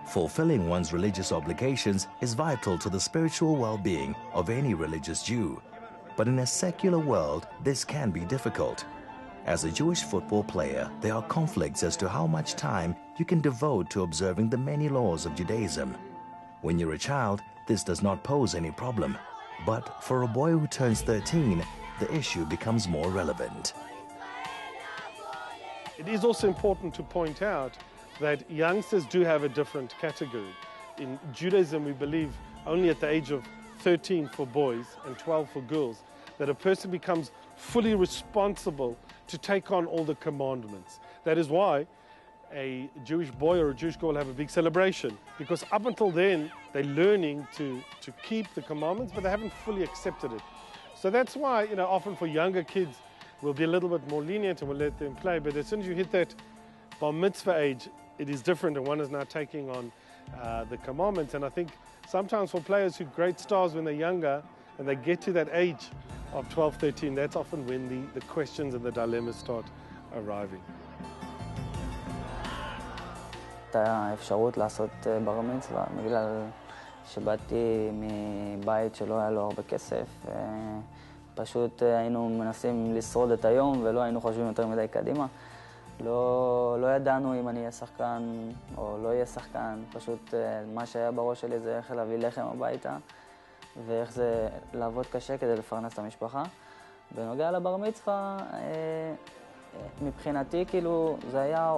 Fulfilling one's religious obligations is vital to the spiritual well-being of any religious Jew. But in a secular world, this can be difficult. As a Jewish football player, there are conflicts as to how much time you can devote to observing the many laws of Judaism. When you're a child, this does not pose any problem. But for a boy who turns 13, the issue becomes more relevant. It is also important to point out that youngsters do have a different category. In Judaism, we believe only at the age of 13 for boys and 12 for girls, that a person becomes fully responsible to take on all the commandments. That is why a Jewish boy or a Jewish girl have a big celebration, because up until then, they're learning to keep the commandments, but they haven't fully accepted it. So that's why, often for younger kids, we'll be a little bit more lenient and we'll let them play. But as soon as you hit that bar mitzvah age, it is different, and one is now taking on the commandments. And I think sometimes for players who are great stars when they're younger and they get to that age of 12, 13, that's often when the questions and the dilemmas start arriving. הייתה אפשרות לעשות בר מצווה, בגלל שבאתי מבית שלא היה לו הרבה כסף. פשוט היינו מנסים לשרוד את היום ולא היינו חושבים יותר מדי קדימה. לא ידענו אם אני אהיה שחקן או לא אהיה שחקן. פשוט מה שהיה בראש שלי זה איך להביא לחם הביתה ואיך זה לעבוד קשה כדי לפרנס את המשפחה. בנוגע לבר מצווה, מבחינתי כאילו זה היה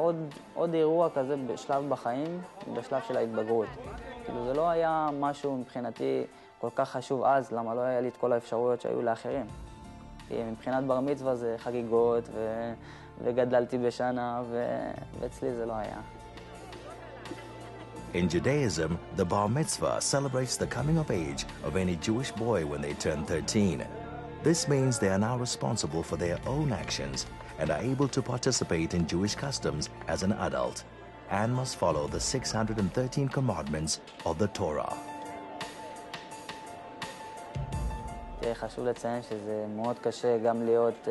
עוד אירוע כזה בשלב בחיים, בשלב של ההתבגרות. כאילו זה לא היה משהו מבחינתי כל כך חשוב אז, למה לא היה לי את כל האפשרויות שהיו לאחרים. כי מבחינת בר מצווה זה חגיגות וגדלתי בשנה ואצלי זה לא היה. In Judaism, the bar mitzvah celebrates the coming of age of any Jewish boy when they turn 13. This means they are now responsible for their own actions and are able to participate in Jewish customs as an adult and must follow the 613 commandments of the Torah. חשוב לציין שזה מאוד קשה גם להיות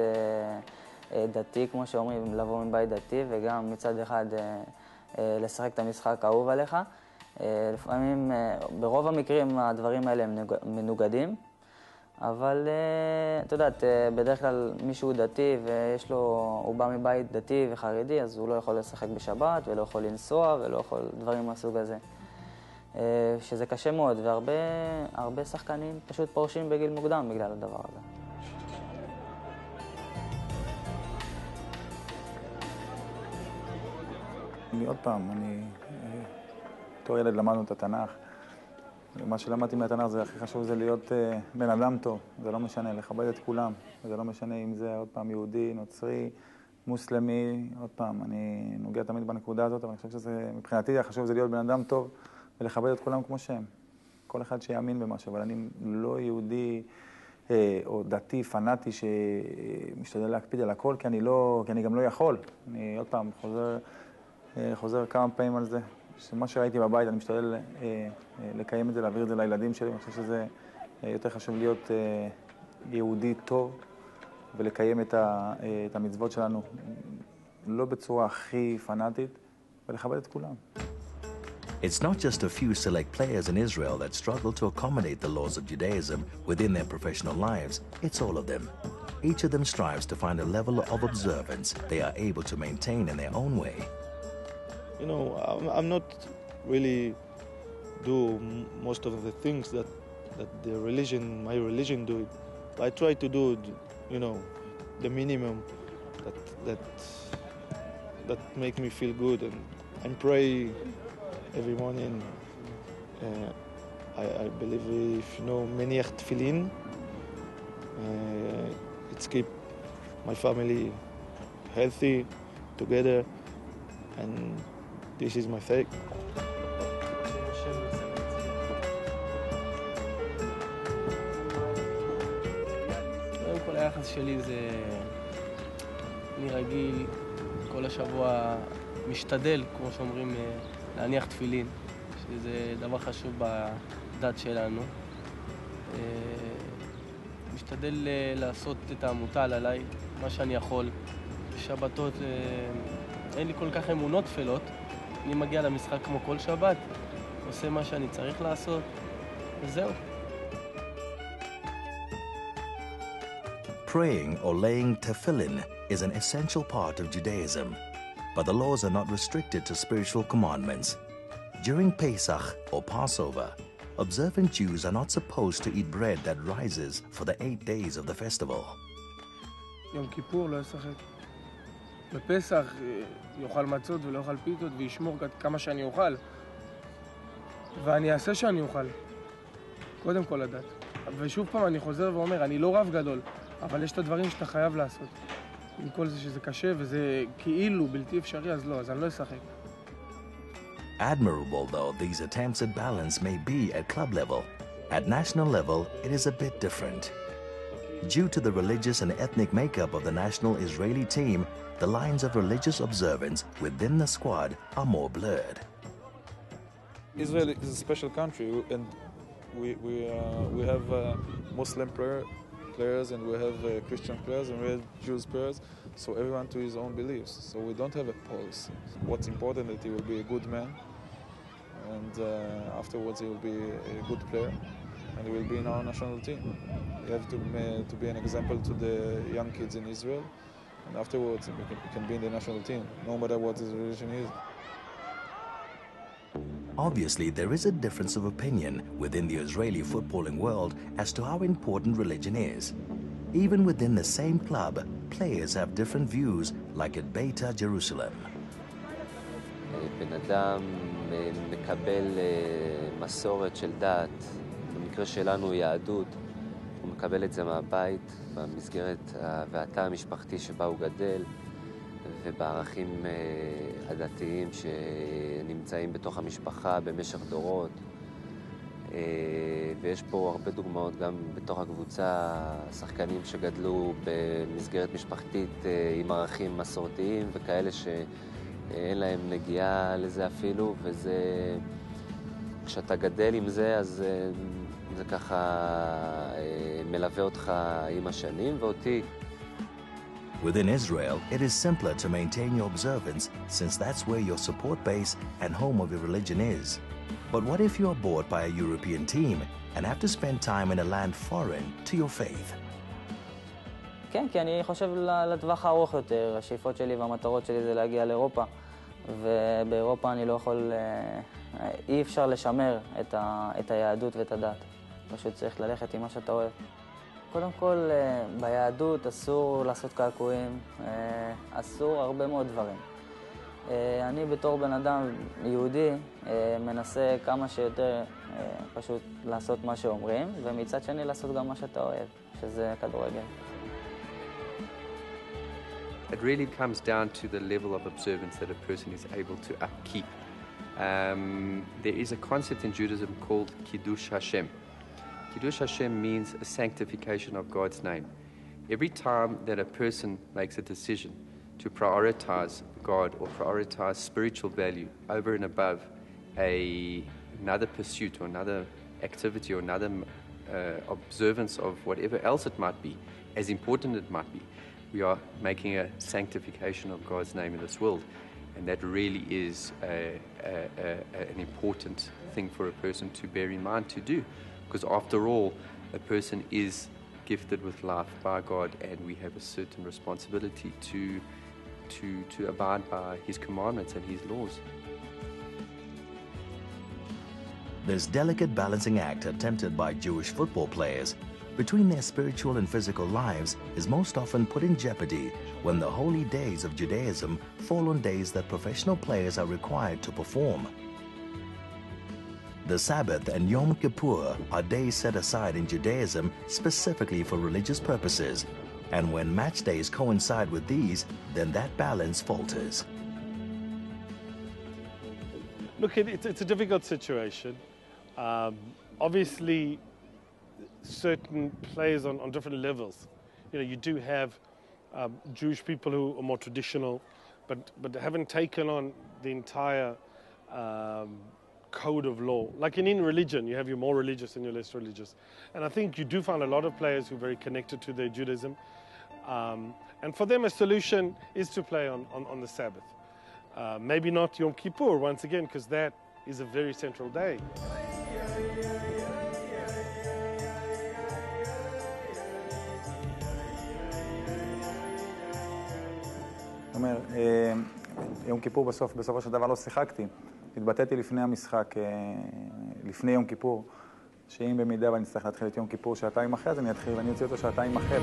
דתי, כמו שאומרים, לבוא מבית דתי, וגם מצד אחד לשחק את המשחק האהוב עליך. לפעמים, ברוב המקרים הדברים האלה הם מנוגדים, אבל את יודעת, בדרך כלל מישהו דתי הוא בא מבית דתי וחרדי, אז הוא לא יכול לשחק בשבת ולא יכול לנסוע ולא יכול דברים מהסוג הזה. שזה קשה מאוד, והרבה שחקנים פשוט פורשים בגיל מוקדם בגלל הדבר הזה. עוד פעם, בתור ילד למדנו את התנ"ך. מה שלמדתי מהתנ"ך זה הכי חשוב, זה להיות בן אדם טוב. זה לא משנה, לכבד את כולם. זה לא משנה אם זה עוד פעם יהודי, נוצרי, מוסלמי. עוד פעם, אני נוגע תמיד בנקודה הזאת, אבל אני חושב שזה, מבחינתי, החשוב זה להיות בן אדם טוב ולכבד את כולם כמו שהם. כל אחד שיאמין במשהו, אבל אני לא יהודי או דתי, פנאטי, שמשתדל להקפיד על הכל, כי אני גם לא יכול. אני עוד פעם חוזר כמה פעמים על זה. שמה שראיתי בבית, אני משתדל לקיים את זה, להעביר את זה לילדים שלי. אני חושב שזה יותר חשוב להיות יהודי טוב ולקיים את המצוות שלנו לא בצורה הכי פנאטית ולכבד את כולם. It's not just a few select players in Israel that struggle to accommodate the laws of Judaism within their professional lives. It's all of them. Each of them strives to find a level of observance they are able to maintain in their own way. You know, I'm not really do most of the things that my religion do. I try to do, the minimum that make me feel good, and pray every morning. I believe if you know meniach tefillin, it's keep my family healthy together, and this is my faith. קודם כל היחס שלי זה, אני רגיל כל השבוע משתדל, כמו שאומרים, להניח תפילין, שזה דבר חשוב בדת שלנו. משתדל לעשות את המוטל עליי, מה שאני יכול. בשבתות אין לי כל כך אמונות תפלות. אני מגיע למשחק כמו כל שבת, עושה מה שאני צריך לעשות, וזהו. Praying or laying tefillin is an essential part of Judaism, but the laws are not restricted to spiritual commandments. During Pesach or Passover, observant Jews are not supposed to eat bread that rises for the 8 days of the festival. יום כיפור לא ישחק. בפסח יאכל מצות ולא יאכל פיתות וישמור כמה שאני אוכל. ואני אעשה שאני אוכל. קודם כל לדעת. ושוב פעם אני חוזר ואומר, אני לא רב גדול, אבל יש את הדברים שאתה חייב לעשות. עם כל זה שזה קשה וזה כאילו בלתי אפשרי, אז לא, אז אני לא אשחק. Admirable though these attempts at balance may be at club level, at national level it is a bit different. Due to the religious and ethnic makeup of the national Israeli team, the lines of religious observance within the squad are more blurred. Israel is a special country, and we have Muslim players, and we have Christian players, and we have Jewish players. So everyone to his own beliefs. So we don't have a policy. What's important that he will be a good man, and afterwards he will be a good player, and he will be in our national team. We have to be an example to the young kids in Israel, and afterwards he can be in the national team, no matter what his religion is. Obviously, there is a difference of opinion within the Israeli footballing world as to how important religion is. Even within the same club, players have different views, like at Beitar Jerusalem. בן אדם מקבל מסורת של דת, במקרה שלנו יהדות, הוא מקבל את זה מהבית, במסגרת והתא המשפחתי שבה הוא גדל, ובערכים הדתיים שנמצאים בתוך המשפחה במשך דורות. ויש פה הרבה דוגמאות גם בתוך הקבוצה, שחקנים שגדלו במסגרת משפחתית עם ערכים מסורתיים וכאלה שאין להם נגיעה לזה אפילו, וזה, כשאתה גדל עם זה, אז זה ככה מלווה אותך עם השנים, ואותי. Within Israel, it is simpler to maintain your observance since that's where your support base and home of your religion is. But what if you are bought by a European team and have to spend time in a land foreign to your faith? כן, כי אני חושב לטווח הארוך יותר. השאיפות שלי והמטרות שלי זה להגיע לאירופה, ובאירופה אני לא יכול, אי אפשר לשמר את היהדות ואת הדת. פשוט צריך ללכת עם מה שאתה אוהב. קודם כל, ביהדות אסור לעשות קעקועים, אסור הרבה מאוד דברים. אני בתור בן אדם יהודי מנסה כמה שיותר פשוט לעשות מה שאומרים, ומצד שני לעשות גם מה שאתה אוהב, שזה כדורגל. It really comes down to the level of observance that a person is able to upkeep. There is a concept in Judaism called Kiddush Hashem. Kiddush Hashem means a sanctification of God's name. Every time that a person makes a decision to prioritize God or prioritize spiritual value over and above another pursuit or another activity or another observance of whatever else it might be, as important it might be, we are making a sanctification of God's name in this world. And that really is an important thing for a person to bear in mind to do. Because after all, a person is gifted with life by God, and we have a certain responsibility to abide by His commandments and His laws. This delicate balancing act attempted by Jewish football players between their spiritual and physical lives is most often put in jeopardy when the holy days of Judaism fall on days that professional players are required to perform. The Sabbath and Yom Kippur are days set aside in Judaism specifically for religious purposes, and when match days coincide with these, then that balance falters. Look, it's a difficult situation. Obviously, certain players on different levels. You know, you do have Jewish people who are more traditional, but haven't taken on the entire code of law. Like in religion, you have your more religious and your less religious. And I think you do find a lot of players who are very connected to their Judaism. And for them, a solution is to play on the Sabbath. Maybe not Yom Kippur, once again, because that is a very central day. אומר, יום כיפור בסופו של דבר לא שיחקתי. התבטאתי לפני המשחק, לפני יום כיפור, שאם במידה ואני צריך להתחיל את יום כיפור שעתיים אחרי, אז אני אתחיל ואני אוציא אותו שעתיים אחרי.